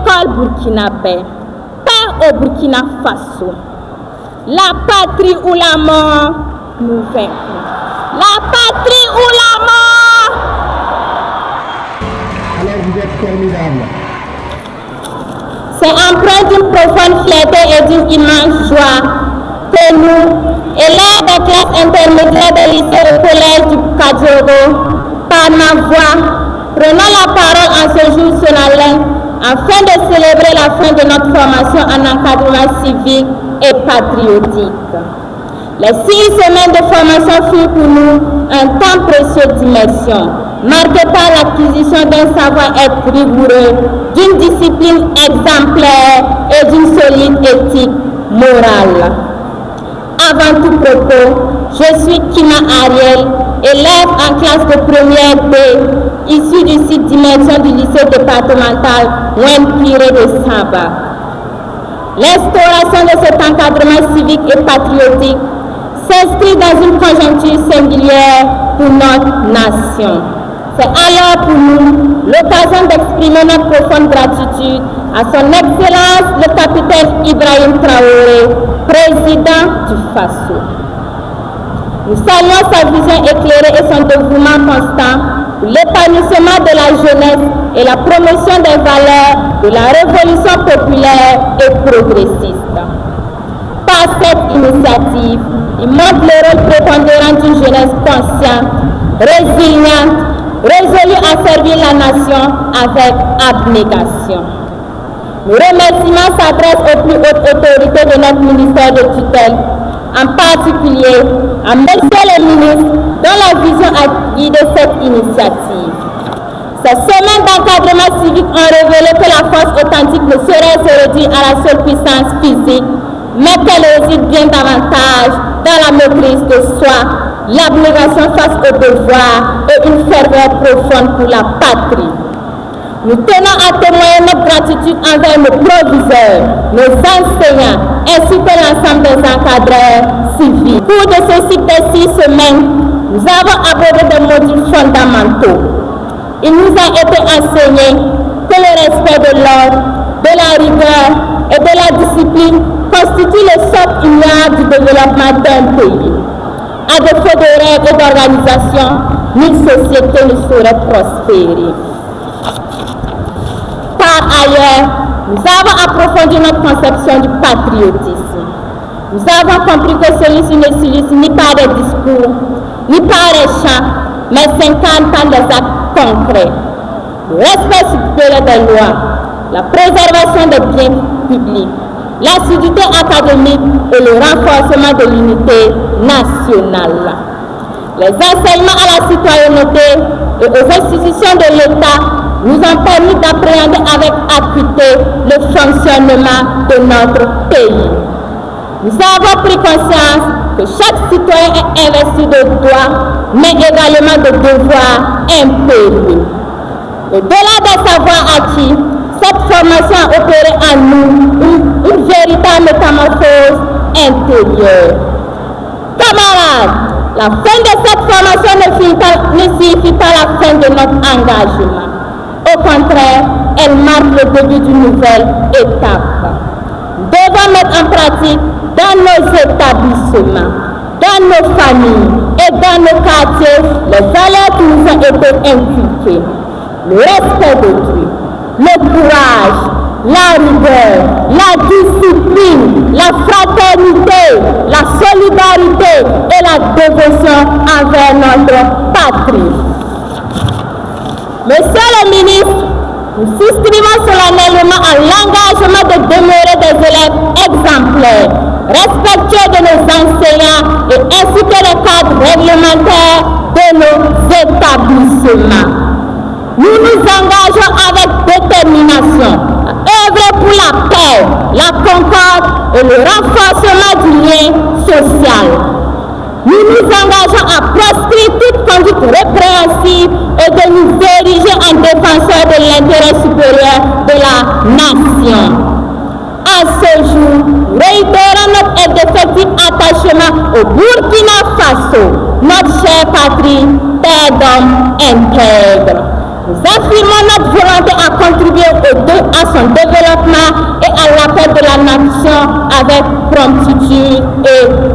l'école burkinabé. Paix au Burkina Faso. La patrie ou la mort, nous vaincrons. La patrie ou la mort. Alors vous êtes formidable. C'est empreint d'une profonde fierté et d'une immense joie que nous, élèves des classes intermédiaires des lycées et collèges du Kadiogo, par ma voix, prenons la parole en ce jour solennel afin de célébrer la fin de notre formation en encadrement civique et patriotique. Les 6 semaines de formation furent pour nous un temps précieux d'immersion, marqué par l'acquisition d'un savoir-être rigoureux, d'une discipline exemplaire et d'une solide éthique morale. Avant tout propos, je suis Kima Ariel, élève en classe de première B, issue du site d'immersion du lycée départemental Ouempiré de Saba. L'instauration de cet encadrement civique et patriotique s'inscrit dans une conjoncture singulière pour notre nation. C'est alors pour nous l'occasion d'exprimer notre profonde gratitude à son Excellence le capitaine Ibrahim Traoré, président du FASO. Nous saluons sa vision éclairée et son dévouement constant pour l'épanouissement de la jeunesse et la promotion des valeurs de la révolution populaire et progressiste. Par cette initiative, il montre le rôle prépondérant d'une jeunesse consciente, résiliente, résolue à servir la nation avec abnégation. Nos remerciements s'adressent aux plus hautes autorités de notre ministère de tutelle, en particulier à Monsieur le ministre, dont la vision a guidé cette initiative. Ces semaines d'encadrement civique ont révélé que la force authentique ne saurait se réduire à la seule puissance physique, mais qu'elle réside bien davantage dans la maîtrise de soi, l'abnégation face au devoir et une ferveur profonde pour la patrie. Nous tenons à témoigner notre gratitude envers nos proviseurs, nos enseignants, ainsi que l'ensemble des encadreurs civiques. Au cours de ce cycle de 6 semaines, nous avons abordé des modules fondamentaux. Il nous a été enseigné que le respect de l'ordre, de la rigueur et de la discipline constitue le socle immuable du développement d'un pays. À défaut de règles et d'organisation, nulle société ne saurait prospérer. Par ailleurs, nous avons approfondi notre conception du patriotisme. Nous avons compris que celui-ci ne s'illustre ni par des discours, ni par des chants, mais s'incarne par des actes concrets. Le respect supérieur des lois, la préservation des biens publics, l'assiduité académique et le renforcement de l'unité nationale. Les enseignements à la citoyenneté et aux institutions de l'État nous ont permis d'appréhender avec acuité le fonctionnement de notre pays. Nous avons pris conscience que chaque citoyen est investi de droits, mais également de devoirs impérieux. Au-delà des savoirs acquis, cette formation a opéré en nous une véritable métamorphose intérieure. Camarades, la fin de cette formation ne signifie pas la fin de notre engagement. Au contraire, elle marque le début d'une nouvelle étape. Nous devons mettre en pratique dans nos établissements, dans nos familles et dans nos quartiers les valeurs qui nous ont été inculquées. Le respect d'autrui, le courage, la rigueur, la discipline, la fraternité, la solidarité et la dévotion envers notre patrie. Monsieur le ministre, nous souscrivons solennellement à l'engagement de demeurer des élèves exemplaires, respectueux de nos enseignants et ainsi que les cadres réglementaires de nos établissements. Nous nous engageons avec détermination à œuvrer pour la paix, la concorde et le renforcement du lien social. Nous nous engageons à proscrire toute conduite répréhensible et de nous ériger en défenseurs de l'intérêt supérieur de la nation. À ce jour, réitérons notre indéfectible attachement au Burkina Faso, notre chère patrie, terre d'hommes intègres. Nous affirmons notre volonté à contribuer à son développement et à la paix de la nation avec promptitude et